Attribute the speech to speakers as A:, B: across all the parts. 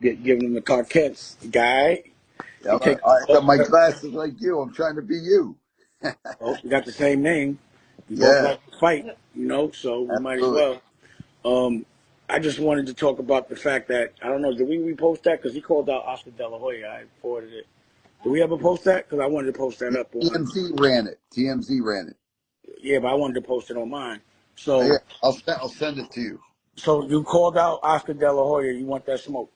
A: giving him the Carquettes guy.
B: Yeah,
A: He take.
B: I got my glasses like you. I'm trying to be you.
A: Oh, we got the same name. We both
B: Yeah,
A: like to fight, so we might as
B: absolutely.
A: well. Um, I just wanted to talk about the fact that I don't know. Did we repost that? Because he called out Oscar De La Hoya. I forwarded it. Did we ever post that? Because I wanted to post that up on.
B: TMZ ran it. TMZ ran it.
A: Yeah, but I wanted to post it on mine.
B: Yeah,
A: So,
B: I'll send it to you.
A: so you called out Oscar De La Hoya. You want that smoke?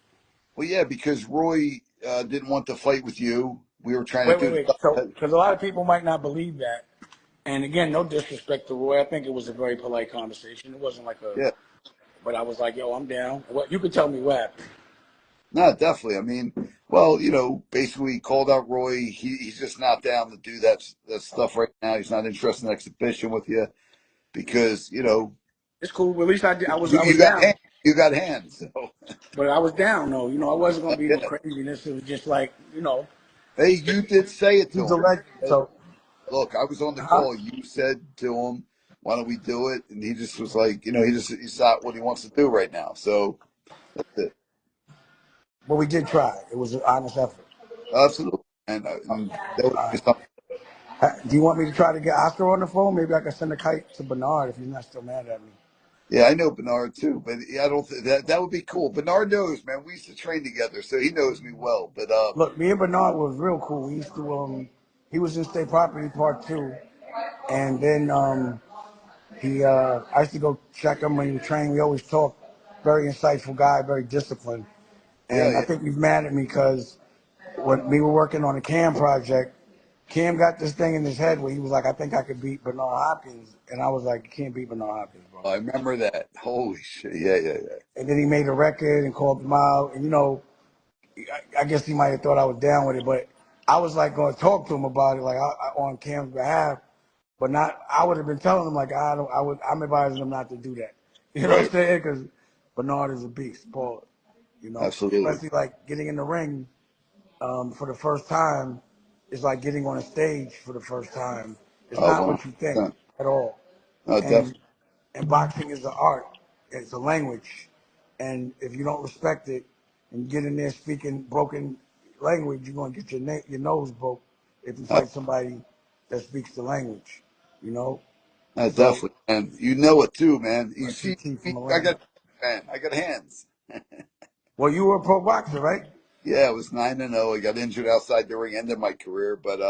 B: Well, yeah, because Roy didn't want to fight with you. We were trying to
A: Wait,
B: do
A: wait,
B: the
A: wait.
B: stuff.
A: So, because a lot of people might not believe that. And again, no disrespect to Roy. I think it was a very polite conversation. It wasn't like a.
B: Yeah,
A: But I was like, yo, I'm down. What you could tell me what happened.
B: no, definitely. I mean, well, basically he called out Roy. He's just not down to do that stuff right now. He's not interested in exhibition with you because
A: It's cool. At least I did. I
B: you
A: was
B: got
A: down.
B: hands. You got hands. So.
A: But I was down though. I wasn't gonna be no
B: Yeah.
A: craziness. It was just like,
B: Hey, you did say it to
A: he's a
B: him.
A: legend. So,
B: Look, I was on the
A: huh?
B: call. You said to him, "Why don't we do it?" And he just was like, he's not what he wants to do right now. So that's it.
A: But we did try. It was an honest effort.
B: Absolutely, and that would be something.
A: Do you want me to try to get Oscar on the phone? Maybe I can send a kite to Bernard if he's not still mad at me.
B: Yeah, I know Bernard too, but I don't that would be cool. Bernard knows, man. We used to train together, so he knows me well. But
A: Look, me and Bernard was real cool. We used to he was in State Property Part 2, and then I used to go check him when he was training. We always talked. Very insightful guy, very disciplined.
B: yeah,
A: And I
B: yeah,
A: think he's mad at me because when we were working on the Cam project, Cam got this thing in his head where he was like, I think I could beat Bernard Hopkins. And I was like, you can't beat Bernard Hopkins, bro.
B: I remember that. Holy shit! Yeah, yeah, yeah.
A: And then he made a record and called him out. And, I guess he might have thought I was down with it, but I was like going to talk to him about it, like on Cam's behalf. But not, I would have been telling him, like, I'm advising him not to do that. You know what I'm
B: Right,
A: saying? Because Bernard is a beast, Paul.
B: absolutely.
A: Especially like getting in the ring for the first time is like getting on a stage for the first time. It's
B: Oh,
A: not what you think
B: 100%.
A: at all.
B: No,
A: And
B: definitely.
A: and boxing is an art. It's a language. And if you don't respect it and get in there speaking broken language, you're gonna get your nose broke if you fight somebody that speaks the language. You know.
B: No,
A: So
B: definitely, and you know it too, man. You
A: brush your
B: see,
A: teeth from
B: I
A: Atlanta.
B: got, man, I got hands.
A: Well, you were a pro boxer, right?
B: Yeah, I was 9-0. I got injured outside the ring, ended my career. But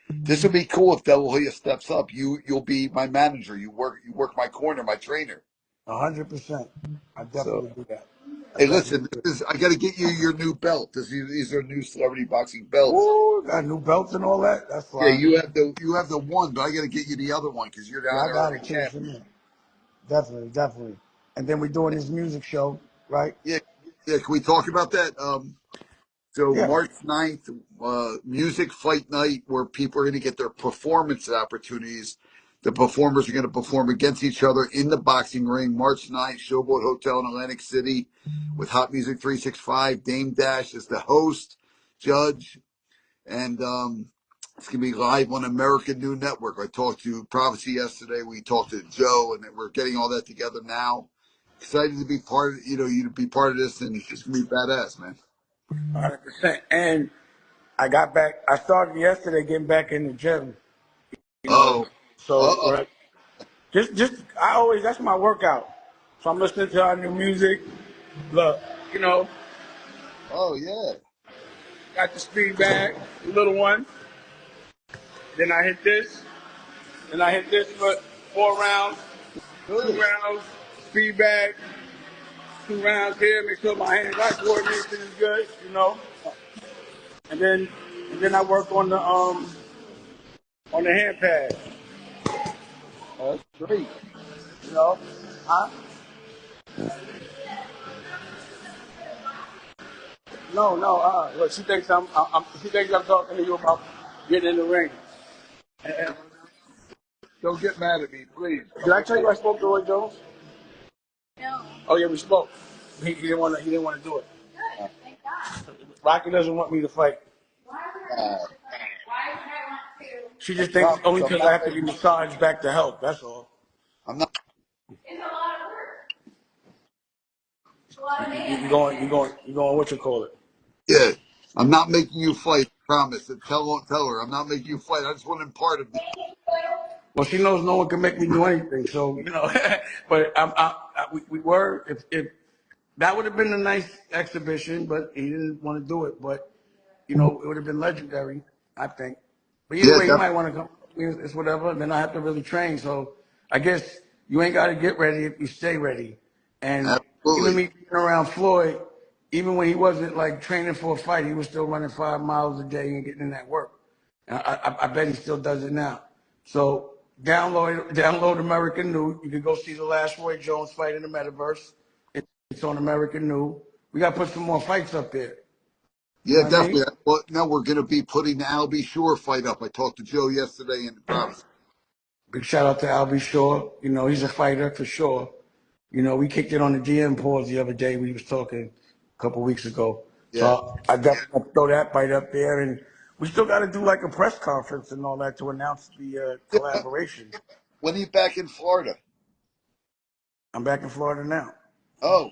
B: this would be cool if De La Hoya steps up. You'll be my manager. You work my corner, my trainer.
A: 100%. I
B: So
A: definitely do that. I
B: hey,
A: definitely
B: listen,
A: do.
B: I got to get you your new belt. These are new celebrity boxing belts.
A: Ooh, got new belts and all that. That's
B: Yeah,
A: fly.
B: you have the one, but I got to get you the other one because you're the
A: Yeah, I got
B: honorary
A: it too.
B: champ.
A: Send me. Definitely, definitely. And then we're doing this music show, right?
B: Yeah, yeah. Can we talk about that? So
A: Yeah.
B: March 9th, music fight night where people are going to get their performance opportunities. The performers are going to perform against each other in the boxing ring. March 9th, Showboat Hotel in Atlantic City with Hot Music 365. Dame Dash is the host, judge, and it's going to be live on American New Network. I talked to Prophecy yesterday. We talked to Joe, and we're getting all that together now. Excited to be part of, you to be part of this, and it's going to be badass, man.
A: 100%. And I got back. I started yesterday getting back in the gym. You know,
B: Oh,
A: so
B: uh-oh.
A: just I always that's my workout. So I'm listening to our new music. Look, you know,
B: Oh yeah,
A: got the speed bag, the little one. Then I hit this. Then I hit this for 4 rounds, two
B: good.
A: rounds, speed bag, 2 rounds here. Make sure my hand-eye coordination is good. And then I work on the hand pad.
B: Oh, that's great.
A: You know, huh? No, no. Look, she thinks I'm talking to you about getting in the ring. And
B: Don't get mad at me, please.
A: did I tell you I spoke to Roy Jones? Oh yeah, we spoke. He didn't want to. He didn't want to do it.
B: Uh,
A: Rocky doesn't want me to fight.
B: uh,
A: She
B: I
A: just thinks
B: promise
A: only
B: I'm
A: because I
B: not
A: have to be
B: ready.
A: massaged back to health. That's all.
B: I'm not.
A: You going what you call it?
B: Yeah. I'm not making you fight. I promise. Tell her I'm not making you fight. I just want to impart of the.
A: Well, she knows no one can make me do anything, so you know. But we were if that would have been a nice exhibition, but he didn't want to do it. But you know, it would have been legendary, I think. But either
B: Yeah,
A: way, he might want to come. It's whatever. And then I have to really train. So I guess you ain't got to get ready if you stay ready. And even
B: absolutely.
A: me being around Floyd, even when he wasn't like training for a fight, he was still running 5 miles a day and getting in that work. And I bet he still does it now. So download American New. You can go see the last Roy Jones fight in the metaverse. It's on American New. We got to put some more fights up there. You
B: Yeah,
A: know what I mean?
B: definitely. Well, now we're going to be putting the Albie Shore fight up. I talked to Joe yesterday and promise.
A: Big shout out to Albie Shore. You know, he's a fighter for sure. You know, we kicked it on the GM pause the other day. We was talking a couple weeks ago.
B: Yeah.
A: So I definitely throw that fight up there. And we still got to do like a press conference and all that to announce the
B: Yeah.
A: collaboration.
B: When are you back in Florida?
A: I'm back in Florida now.
B: Oh,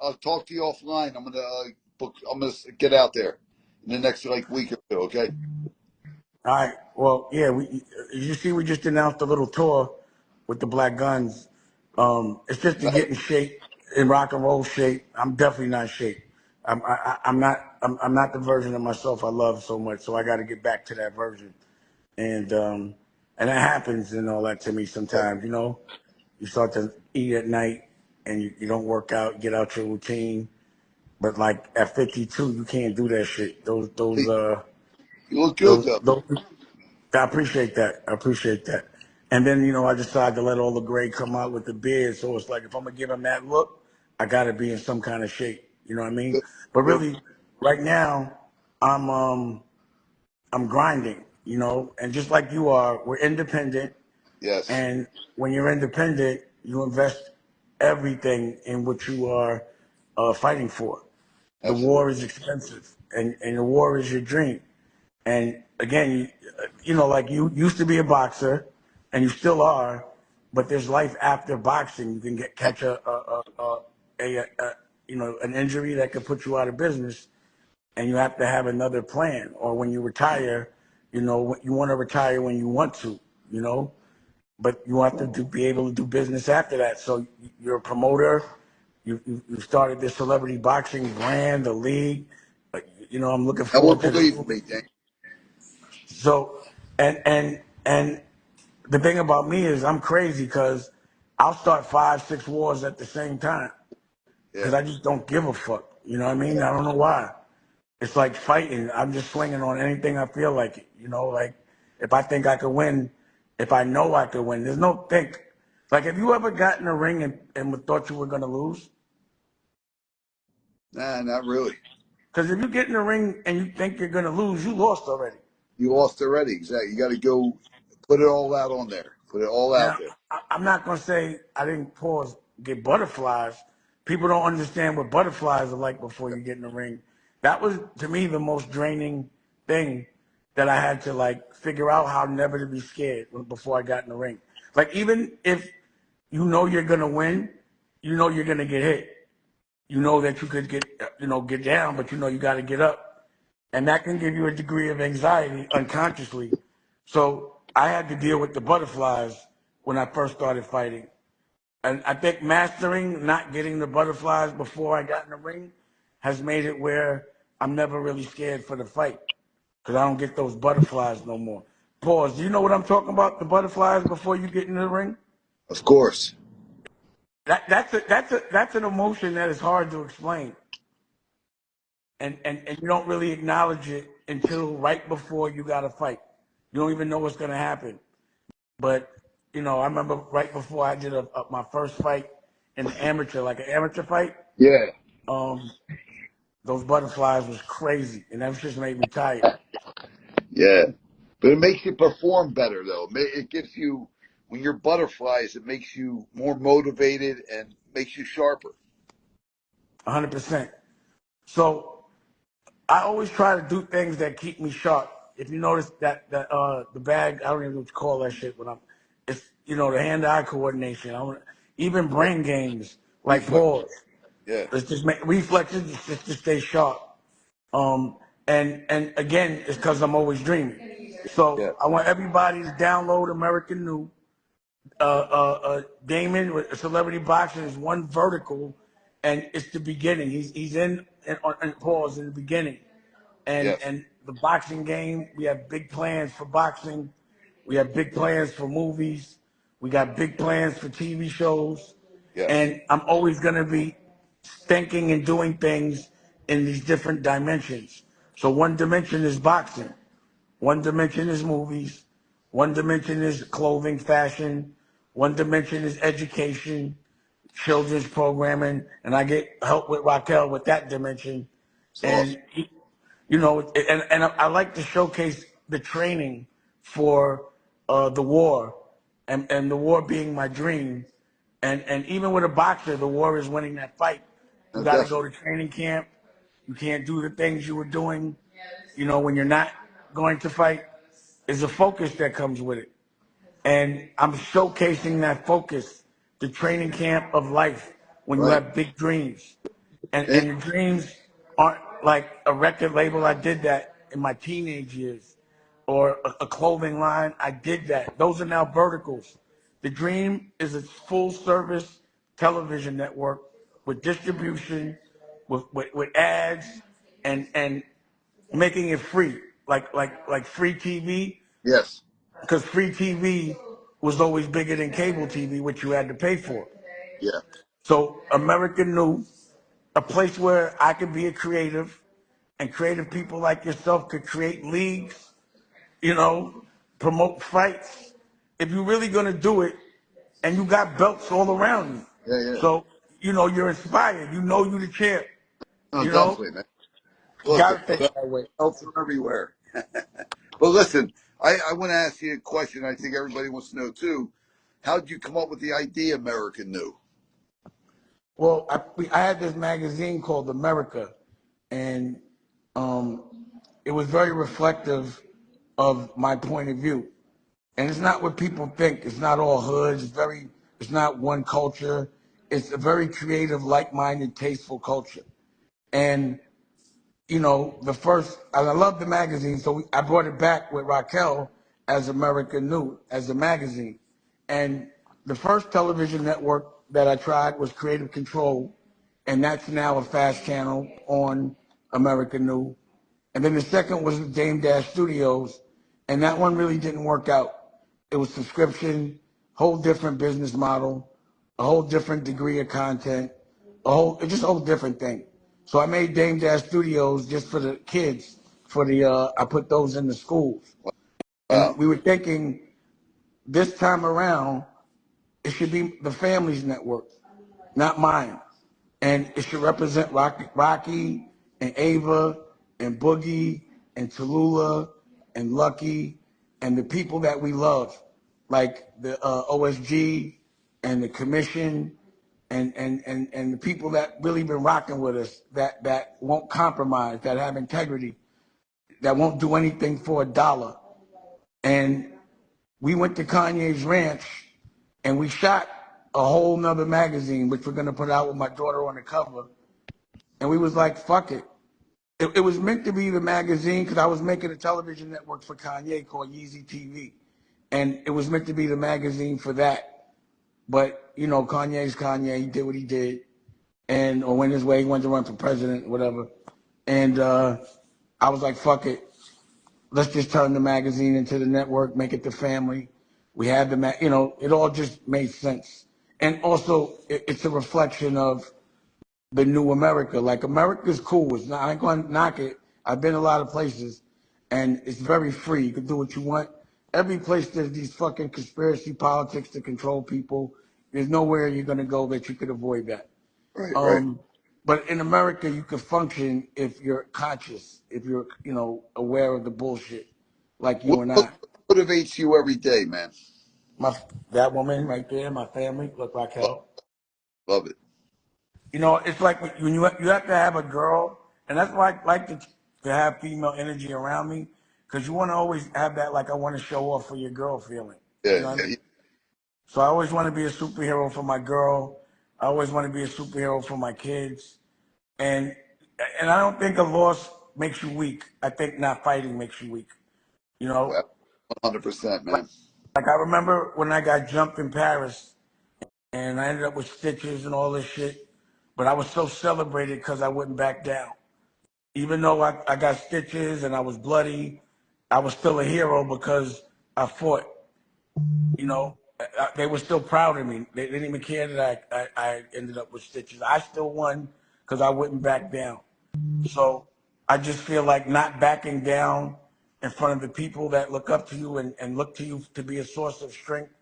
B: I'll talk to you offline. I'm gonna book. I'm gonna get out there in the next like week or two. Okay.
A: All right. Well, yeah. You see, we just announced a little tour with the Black Guns. It's just to
B: Right.
A: get in shape, in rock and roll shape. I'm definitely not in shape. I'm not. I'm not the version of myself I love so much. So I got to get back to that version. And that happens and all that to me
B: Yeah.
A: sometimes. You know, you start to eat at night and you don't work out, get out your routine. But like at 52, you can't do that shit.
B: Hey, you look good though.
A: Those I appreciate that. I appreciate that. And then, you know, I decided to let all the gray come out with the beard. So it's like, if I'm going to give him that look, I got to be in some kind of shape. You know what I mean?
B: Good.
A: But
B: Good.
A: really, right now, I'm, um, I'm grinding, you know, and just like you are, we're independent.
B: Yes.
A: And when you're independent, you invest everything in what you are fighting for. The
B: Absolutely.
A: war is expensive and the war is your dream. And again, you know, like you used to be a boxer, and you still are, but there's life after boxing. You can catch you know, an injury that could put you out of business, and you have to have another plan. Or when you retire, you know, you want to retire when you want to, you know, but you have to be able to do business after that. So you're a promoter. You started this celebrity boxing brand, the league. You know, I'm looking
B: No one
A: forward to the
B: believes
A: movie.
B: me, Dan.
A: So, and the thing about me is I'm crazy because I'll start 5, 6 wars at the same time
B: Yeah.
A: because I just don't give a fuck. You know what I mean? I don't know why. It's like fighting. I'm just swinging on anything I feel like it. You know, like if I think I could win, if I know I could win, there's no think. Like, have you ever got in a ring and thought you were gonna lose?
B: Nah, not really.
A: Because if you get in the ring and you think you're gonna lose, you lost already.
B: You lost already. Exactly. You got to go put it all out on there. Put it all out
A: Now,
B: there.
A: I'm not gonna say I didn't pause get butterflies. People don't understand what butterflies are like before you get in the ring. That was to me the most draining thing that I had to like figure out how never to be scared before I got in the ring. Like even if you know you're gonna win, you know you're gonna get hit. You know that you could get get down, but you know you got to get up, and that can give you a degree of anxiety unconsciously. So I had to deal with the butterflies when I first started fighting. And I think mastering not getting the butterflies before I got in the ring has made it where I'm never really scared for the fight because I don't get those butterflies no more. Pause. Do you know what I'm talking about? The butterflies before you get in the ring?
B: Of course.
A: That's an emotion that is hard to explain. And you don't really acknowledge it until right before you got to fight. You don't even know what's going to happen. But you know, I remember right before I did my first fight in the amateur, like an amateur fight.
B: Yeah.
A: Um, those butterflies was crazy, and that just made me tired.
B: Yeah. But it makes you perform better, though. It gives you, when you're butterflies, it makes you more motivated and makes you sharper.
A: 100%. So I always try to do things that keep me sharp. If you notice that the bag, I don't even know what you call that shit when I'm. It's the hand-eye coordination. Even brain games like
B: Reflex.
A: pause.
B: Yeah.
A: Let's just make reflexes just to stay sharp. Um, and again, it's because I'm always dreaming.
B: Yeah.
A: So I want everybody to download American New. Damon with Celebrity Boxing is one vertical, and it's the beginning. He's in pause in the beginning,
B: Yes.
A: and the boxing game. We have big plans for boxing. We have big plans for movies. We got big plans for TV shows,
B: Yes.
A: and I'm always gonna be thinking and doing things in these different dimensions. So one dimension is boxing. One dimension is movies. One dimension is clothing, fashion. One dimension is education, children's programming, and I get help with Raquel with that dimension.
B: It's awesome.
A: And and I like to showcase the training for the war, and the war being my dream. And even with a boxer, the war is winning that fight. You
B: No,
A: got to go
B: definitely.
A: to training camp. You can't do the things you were doing, when you're not going to fight. Is a focus that comes with it. And I'm showcasing that focus, the training camp of life when you
B: Right.
A: have big dreams. And,
B: And
A: and your dreams aren't like a record label. I did that in my teenage years. Or a clothing line. I did that. Those are now verticals. The dream is a full service television network with distribution, with ads, and making it free. Like free TV,
B: yes.
A: because free TV was always bigger than cable TV, which you had to pay for.
B: Yeah.
A: So American New, a place where I could be a creative, and creative people like yourself could create leagues, promote fights. If you're really gonna do it, and you got belts all around you,
B: Yeah. Yeah.
A: so you're inspired. You're the champ.
B: No,
A: You know,
B: definitely, man.
A: you
B: Look,
A: gotta think that way.
B: belts are everywhere. But listen, I want to ask you a question. I think everybody wants to know too. How did you come up with the idea, American New?
A: Well, I had this magazine called America, and um, it was very reflective of my point of view. And it's not what people think. It's not all hoods. It's not one culture. It's a very creative, like-minded, tasteful culture. And and I love the magazine, so I brought it back with Raquel as America New, as a magazine. And the first television network that I tried was Creative Control, and that's now a fast channel on America New. And then the second was Dame Dash Studios, and that one really didn't work out. It was subscription, whole different business model, a whole different degree of content, just a whole different thing. So I made Dame Dash Studios just for the kids. I put those in the schools, and
B: Wow.
A: we were thinking this time around it should be the family's network, not mine. And it should represent Rocky and Ava and Boogie and Tallulah and Lucky and the people that we love, like the OSG and the commission and the people that really been rocking with us, that won't compromise, that have integrity, that won't do anything for a dollar. And we went to Kanye's ranch and we shot a whole nother magazine, which we're gonna put out with my daughter on the cover. And we was like, fuck it. It was meant to be the magazine because I was making a television network for Kanye called Yeezy TV. And it was meant to be the magazine for that. But, Kanye's Kanye. He did what he did. Or went his way. He wanted to run for president, whatever. And I was like, fuck it. Let's just turn the magazine into the network, make it the family. We had it all just made sense. And also, it's a reflection of the new America. Like, America's cool. It's not, I ain't going to knock it. I've been a lot of places, and it's very free. You can do what you want. Every place there's these fucking conspiracy politics to control people. There's nowhere you're going to go that you could avoid that.
B: Right. Right.
A: Um, but in America, you can function if you're conscious, if you're, aware of the bullshit, like you and
B: What
A: I.
B: motivates you every day, man?
A: My That woman right there, my family, look,
B: Love,
A: Raquel.
B: love it.
A: It's like when you have to have a girl, and that's why I like to have female energy around me, because you want to always have that, like, I want to show off for your girl feeling. You
B: Yeah.
A: know what I
B: Yeah.
A: mean? So I always want to be a superhero for my girl. I always want to be a superhero for my kids, and and I don't think a loss makes you weak. I think not fighting makes you weak. You know,
B: Well, 100%, man.
A: like I remember when I got jumped in Paris, and I ended up with stitches and all this shit, but I was so celebrated because I wouldn't back down. Even though I got stitches and I was bloody, I was still a hero because I fought. You know, they were still proud of me. They didn't even care that I ended up with stitches. I still won because I wouldn't back down. So I just feel like not backing down in front of the people that look up to you and look to you to be a source of strength,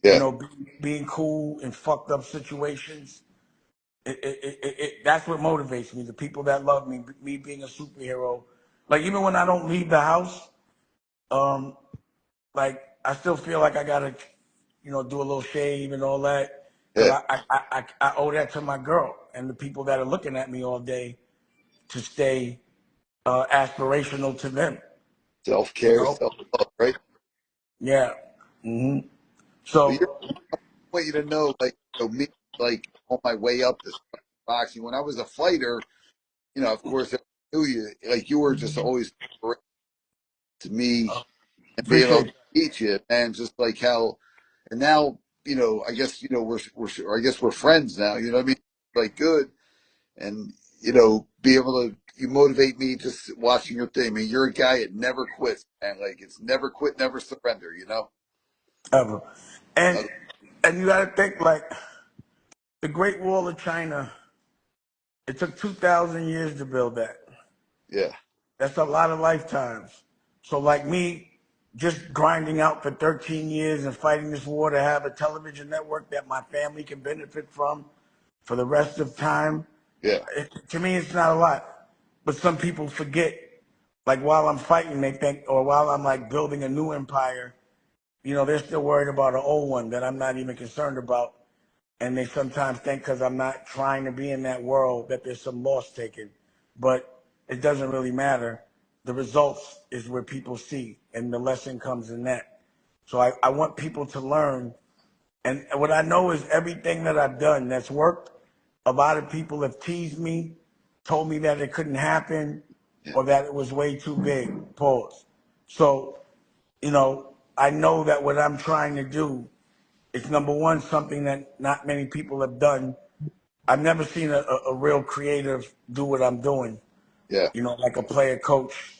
A: you
B: Yeah,
A: know, being cool in fucked up situations. That's what motivates me. The people that love me, me being a superhero. Like even when I don't leave the house, um, like I still feel like I gotta, you know, do a little shave and all that because
B: yeah.
A: I owe that to my girl and the people that are looking at me all day to stay aspirational to them. You
B: Self-care,
A: know?
B: self-love, right?
A: Yeah. hmm
B: But you're,
A: So
B: I want you to know, like, me, like, on my way up to boxing, when I was a fighter, of course, I knew you, like, you were just always great to me and being able
A: appreciate
B: to teach you, and just like how, and now, I guess, I guess we're friends now, you know what I mean? Like, good. And, be able to, you motivate me just watching your thing. I mean, you're a guy that never quits, and like, it's never quit, never surrender,
A: that ever. And
B: Uh,
A: and you got to think like the Great Wall of China. It took 2,000 years to build that.
B: yeah,
A: That's a lot of lifetimes. So like me, just grinding out for 13 years and fighting this war to have a television network that my family can benefit from for the rest of time.
B: yeah,
A: To me, it's not a lot. But some people forget. Like while I'm fighting, they think, or while I'm like building a new empire, you know, they're still worried about an old one that I'm not even concerned about. And they sometimes think because I'm not trying to be in that world that there's some loss taken. But it doesn't really matter. The results is where people see, and the lesson comes in that. So I want people to learn. And what I know is everything that I've done that's worked, a lot of people have teased me, told me that it couldn't happen
B: yeah,
A: or that it was way too big. Pause. So, you know, I know that what I'm trying to do is number one, something that not many people have done. I've never seen a real creative do what I'm doing,
B: yeah,
A: you know, like a player coach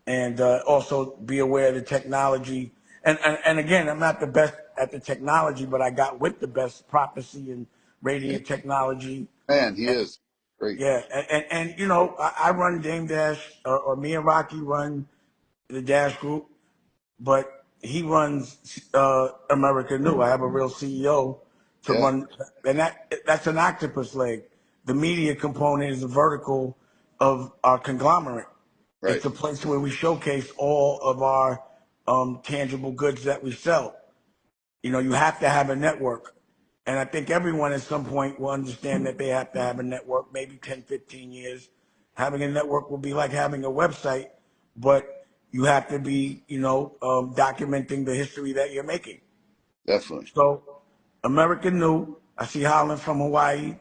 A: and also be aware of the technology. And again, I'm not the best at the technology, but I got with the best prophecy and
B: yeah.
A: radio technology.
B: Man, he
A: And,
B: is great.
A: yeah, and you know, I run Dame Dash, or me and Rocky run the Dash Group, but he runs America New. I have a real CEO to
B: Yeah,
A: run, and that's an octopus leg. The media component is a vertical of our conglomerate.
B: right.
A: It's a place where we showcase all of our tangible goods that we sell. You know, you have to have a network. And I think everyone at some point will understand that they have to have a network, maybe 10, 15 years. Having a network will be like having a website, but you have to be, you know, documenting the history that you're making.
B: Definitely.
A: So, American New, I see Holland from Hawaii.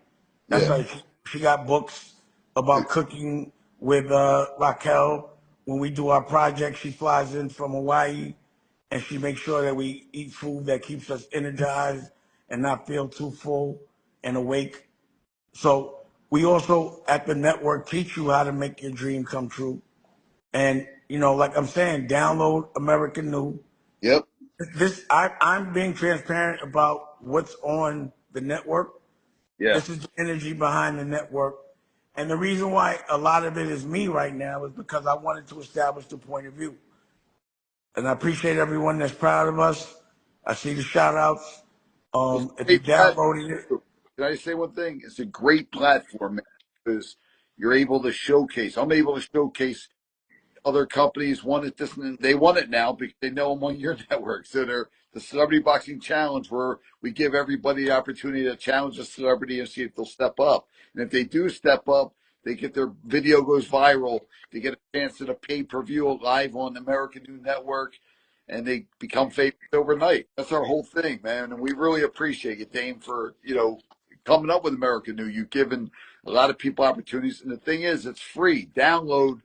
A: That's
B: Yeah.
A: right. She got books about cooking with Raquel. When we do our project, she flies in from Hawaii and she makes sure that we eat food that keeps us energized and not feel too full and awake. So we also at the network teach you how to make your dream come true. And you know, like I'm saying, download American New.
B: Yep.
A: I'm being transparent about what's on the network.
B: Yeah.
A: This is the energy behind the network. And the reason why a lot of it is me right now is because I wanted to establish the point of view. And I appreciate everyone that's proud of us. I see the shout outs.
B: Well, it's a
A: If you
B: great platform.
A: downloaded it,
B: Can I say one thing? It's a great platform, man, because you're able to showcase. I'm able to showcase other companies want it this and they want it now because they know I'm on your network. So they're the Celebrity Boxing Challenge, where we give everybody the opportunity to challenge a celebrity and see if they'll step up. And if they do step up, they get their video goes viral. They get a chance to the pay-per-view live on the American New Network, and they become famous overnight. That's our whole thing, man. And we really appreciate you, Dame, for coming up with American New. You've given a lot of people opportunities, and the thing is, it's free. Download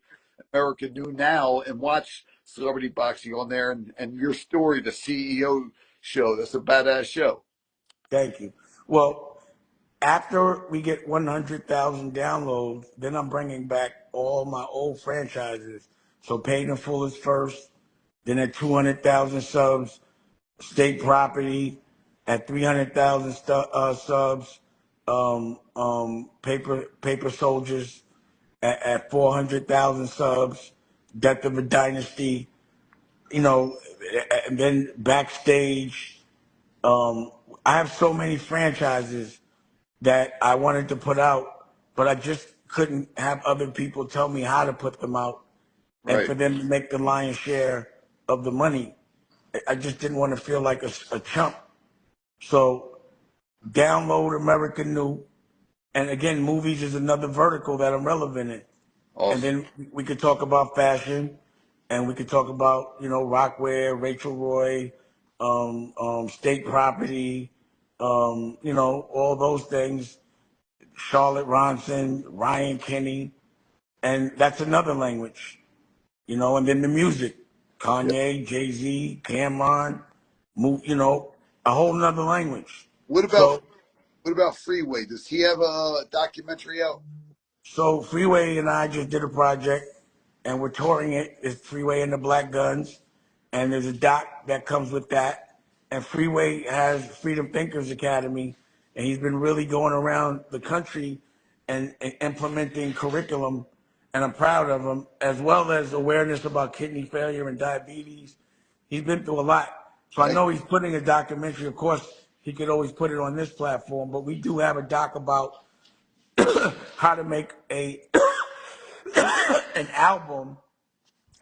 B: American New now and watch Celebrity Boxing on there, and your story, the CEO show. That's a badass show.
A: Thank you. Well, after we get 100,000 downloads, then I'm bringing back all my old franchises. So Paid in Full is first. Then at 200,000 subs, State Property at 300,000 subs, Paper Soldiers at 400,000 subs, Death of a Dynasty, you know, and then Backstage. I have so many franchises that I wanted to put out, but I just couldn't have other people tell me how to put them out and
B: Right.
A: for them to make the lion's share of the money. I just didn't want to feel like a chump. So download American New. And again, movies is another vertical that I'm relevant in. And
B: Awesome.
A: then we could talk about fashion, and we could talk about, Rockwear, Rachel Roy, State Property, all those things. Charlotte Ronson, Ryan Kinney, and that's another language, and then the music,
B: Yeah.
A: Kanye, Jay-Z, Cameron, a whole nother language.
B: What about
A: So
B: what about Freeway? Does he have a documentary out?
A: So Freeway and I just did a project, and we're touring it. It's Freeway and the Black Guns, and there's a doc that comes with that. And Freeway has Freedom Thinkers Academy, and he's been really going around the country and implementing curriculum, and I'm proud of him, as well as awareness about kidney failure and diabetes. He's been through a lot. So I
B: Thank
A: know he's putting a documentary. Of course, he could always put it on this platform, but we do have a doc about how to make a an album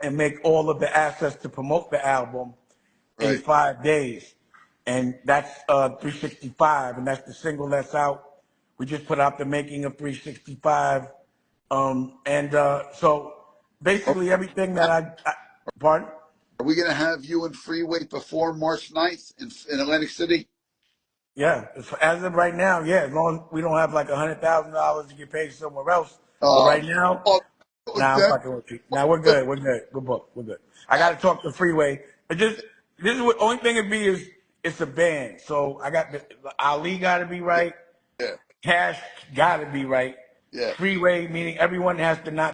A: and make all of the assets to promote the album
B: you.
A: in
B: Right.
A: 5 days. And that's 365, and that's the single that's out. We just put out the making of 365. So
B: Are,
A: basically everything that pardon?
B: are we going to have you and Freeway perform March 9th in Atlantic City?
A: Yeah, as of right now, yeah, as long as we don't have like $100,000 to get paid somewhere else. But
B: Uh,
A: right now,
B: oh,
A: nah, I'm fucking with you. Nah, we're good. We're good. We're booked. We're good. I got to talk to Freeway. This is what only thing it be is it's a band. So I got Ali got to be
B: yeah,
A: right.
B: yeah,
A: Cash got to be right.
B: yeah.
A: Freeway meaning everyone has to not